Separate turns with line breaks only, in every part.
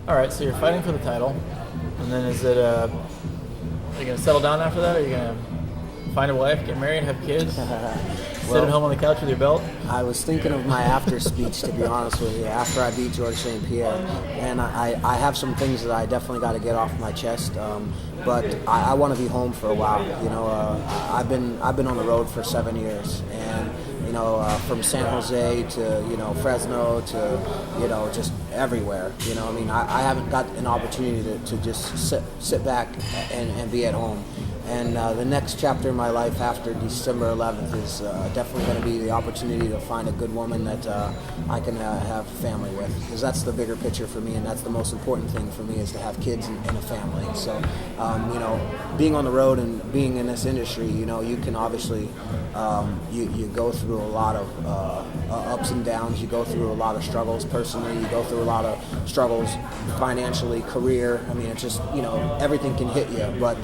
All right, so you're fighting for the title, and then is it? Are you gonna settle down after that? Or are you gonna find a wife, get married, have kids, sit at home on the couch with your belt?
I was thinking of my after speech, to be honest with you, after I beat George St. Pierre. And I have some things that I definitely got to get off my chest. But I want to be home for a while. I've been on the road for 7 years, and from San Jose to Fresno to just everywhere. I haven't got an opportunity to just sit back and be at home. And the next chapter in my life after December 11th is definitely going to be the opportunity to find a good woman that I can have a family with. Because that's the bigger picture for me, and that's the most important thing for me, is to have kids and a family. So, being on the road and being in this industry, you can obviously, you go through a lot of ups and downs. You go through a lot of struggles personally. You go through a lot of struggles financially, career. I mean, it's just, everything can hit you. But,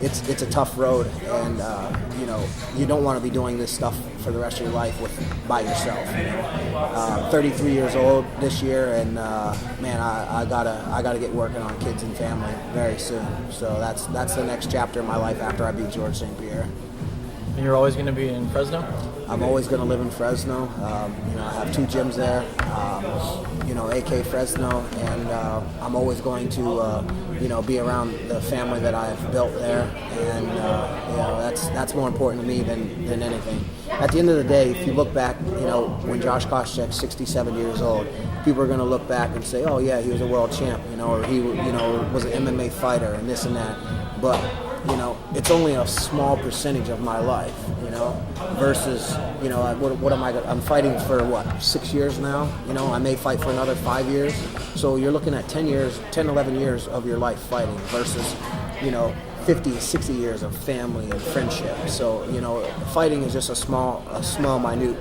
it's a tough road, and you don't want to be doing this stuff for the rest of your life by yourself. 33 years old this year, and man, I gotta get working on kids and family very soon. So that's the next chapter in my life after I beat George St. Pierre.
And you're always going to be in Fresno?
I'm always going to live in Fresno. I have 2 gyms there, AK Fresno, and I'm always going to, be around the family that I've built there, and that's more important to me than anything. At the end of the day, if you look back, when Josh Koscheck's 67 years old, people are going to look back and say, oh yeah, he was a world champ, or he, was an MMA fighter and this and that, but it's only a small percentage of my life, versus, what am I'm fighting for 6 years now? I may fight for another 5 years. So you're looking at 10, 11 years of your life fighting versus, 50, 60 years of family and friendship. So, fighting is just a small, minute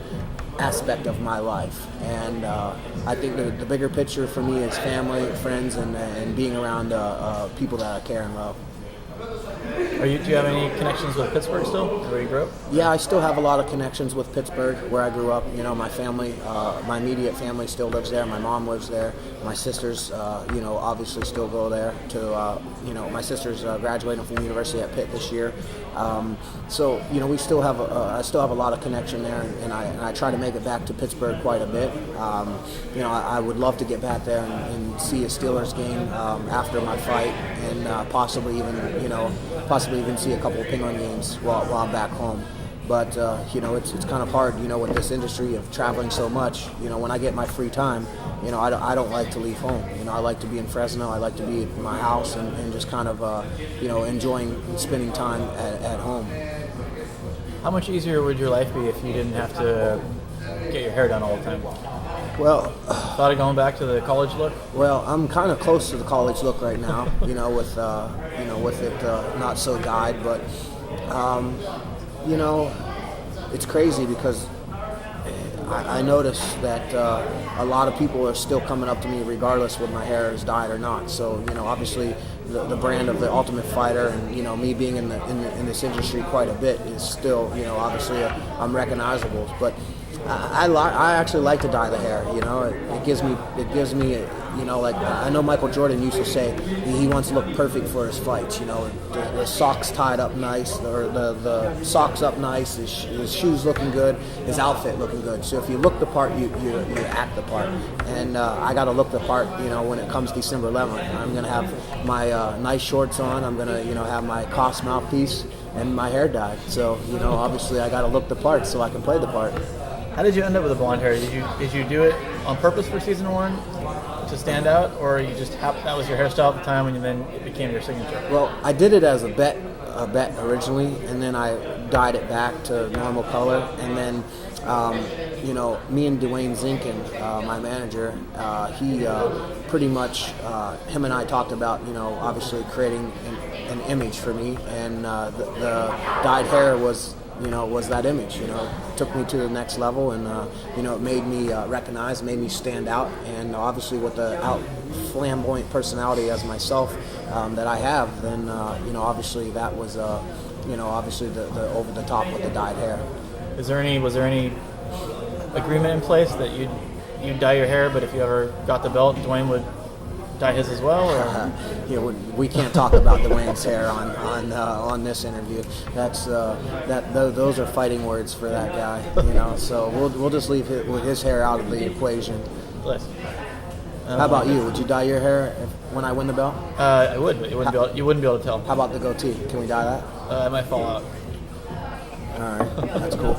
aspect of my life. And I think the bigger picture for me is family, friends, and being around people that I care and love.
Do you have any connections with Pittsburgh still, where you grew up?
Yeah, I still have a lot of connections with Pittsburgh, where I grew up. My family, my immediate family still lives there. My mom lives there. My sisters, obviously still go there. My sister's graduating from the University at Pitt this year. So, we still have, I still have a lot of connection there, and I try to make it back to Pittsburgh quite a bit. I would love to get back there and see a Steelers game after my fight, and possibly even see a couple of Penguin games while I'm back home. But, it's kind of hard, with this industry of traveling so much. When I get my free time, I don't like to leave home. I like to be in Fresno. I like to be at my house and just kind of, enjoying spending time at home.
How much easier would your life be if you didn't have to get your hair done all the time?
Well,
thought of going back to the college look?
Well, I'm kind of close to the college look right now, with it not so dyed, but it's crazy because I notice that a lot of people are still coming up to me regardless whether my hair is dyed or not. So, obviously the brand of the Ultimate Fighter and, me being in this industry quite a bit is still, obviously I'm recognizable. But I actually like to dye the hair. It gives me like I know Michael Jordan used to say he wants to look perfect for his fights. The socks tied up nice, or the socks up nice, his shoes looking good, his outfit looking good. So if you look the part, you act the part. And I got to look the part. When it comes December 11th, I'm gonna have my nice shorts on. I'm gonna have my Koss mouthpiece and my hair dyed. So obviously I got to look the part so I can play the part.
How did you end up with the blonde hair? Did you do it on purpose for season 1 to stand out, or you just that was your hairstyle at the time and then it became your signature?
Well, I did it as a bet originally, and then I dyed it back to normal color, and then me and Dwayne Zinkin, my manager, he pretty much him and I talked about obviously creating an image for me, and the dyed hair was that image, took me to the next level, and, it made me recognized, made me stand out, and obviously with the flamboyant personality as myself that I have, then, obviously that was, obviously the over the top with the dyed hair.
Was there any agreement in place that you'd dye your hair, but if you ever got the belt, Dwayne would dye his as well? Or?
We can't talk about Dwayne's hair on this interview. Those are fighting words for that guy. So we'll just leave his hair out of the equation.
Bless.
How about you? Would you dye your hair when I win the belt?
I would, but you wouldn't be able to tell.
How about the goatee? Can we dye that?
It might fall out.
All right, that's cool.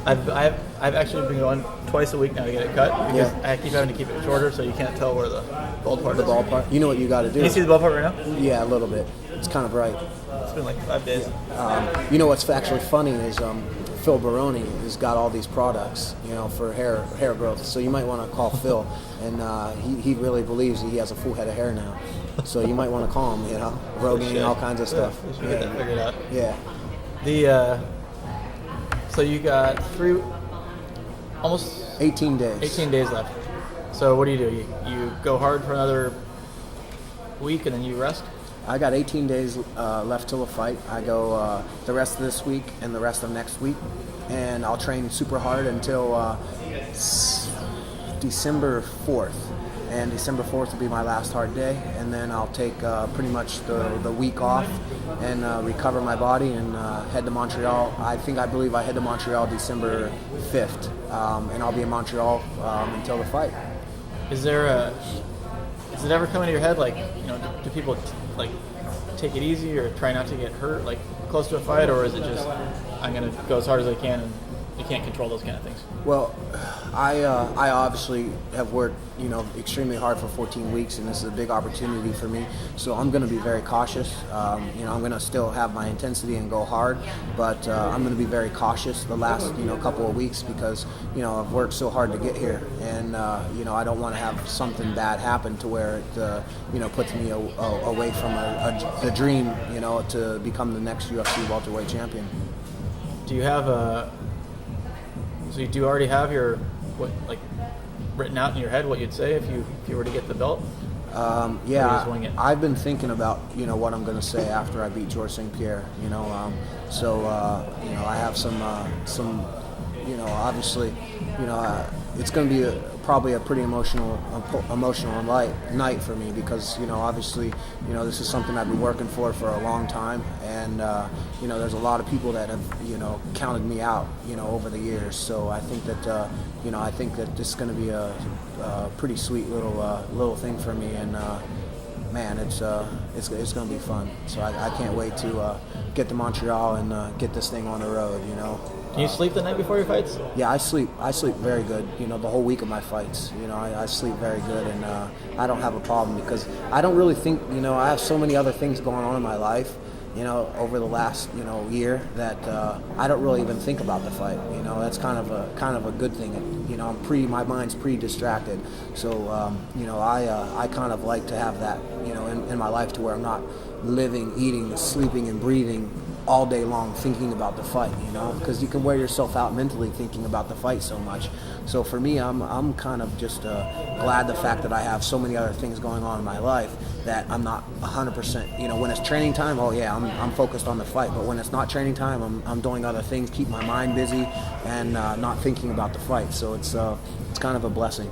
I've actually been going twice a week now to get it cut because I keep having to keep it shorter, so you can't tell where the bald part is.
The bald part. You know what you got to do.
Can you see the bald part right now?
Yeah, a little bit. It's kind of bright.
It's been like 5 days.
You know what's actually funny is Phil Baroni has got all these products, for hair growth. So you might want to call Phil, and he really believes he has a full head of hair now. So you might want to call him, Rogan and all kinds of stuff.
We should get that figured out.
Yeah.
So you got almost
18 days.
18 days left. So what do? You go hard for another week and then you rest?
I got 18 days left till the fight. I go the rest of this week and the rest of next week, and I'll train super hard until December 4th. And December 4th will be my last hard day, and then I'll take pretty much the week off and recover my body and head to Montreal. I believe I head to Montreal December 5th, and I'll be in Montreal until the fight.
Does it ever come into your head, do people take it easy or try not to get hurt close to a fight, or is it just I'm going to go as hard as I can and you can't control those kind of things? Well,
I obviously have worked extremely hard for 14 weeks, and this is a big opportunity for me. So I'm going to be very cautious. I'm going to still have my intensity and go hard, but I'm going to be very cautious the last couple of weeks because I've worked so hard to get here, and I don't want to have something bad happen to where it puts me away from the dream to become the next UFC welterweight champion.
Do you have So you do already have your written out in your head what you'd say if you were to get the belt?
Yeah, I've been thinking about what I'm going to say after I beat Georges St. Pierre. I have some obviously it's going to be probably a pretty emotional night for me because obviously this is something I've been working for a long time, and there's a lot of people that have counted me out over the years. So I think that this is going to be a pretty sweet little thing for me, and man, it's going to be fun. So I can't wait to get to Montreal and get this thing on the road.
Can you sleep the night before your fights?
Yeah, I sleep very good. The whole week of my fights. I sleep very good, and I don't have a problem because I don't really think. I have so many other things going on in my life. Over the last year that I don't really even think about the fight. That's kind of a good thing. My mind's pretty distracted. So I kind of like to have that in my life to where I'm not living, eating, sleeping, and breathing all day long thinking about the fight, because you can wear yourself out mentally thinking about the fight so much. So for me, I'm kind of just glad the fact that I have so many other things going on in my life that I'm not 100%. When it's training time, I'm focused on the fight. But when it's not training time, I'm doing other things, keep my mind busy, and not thinking about the fight. So it's kind of a blessing.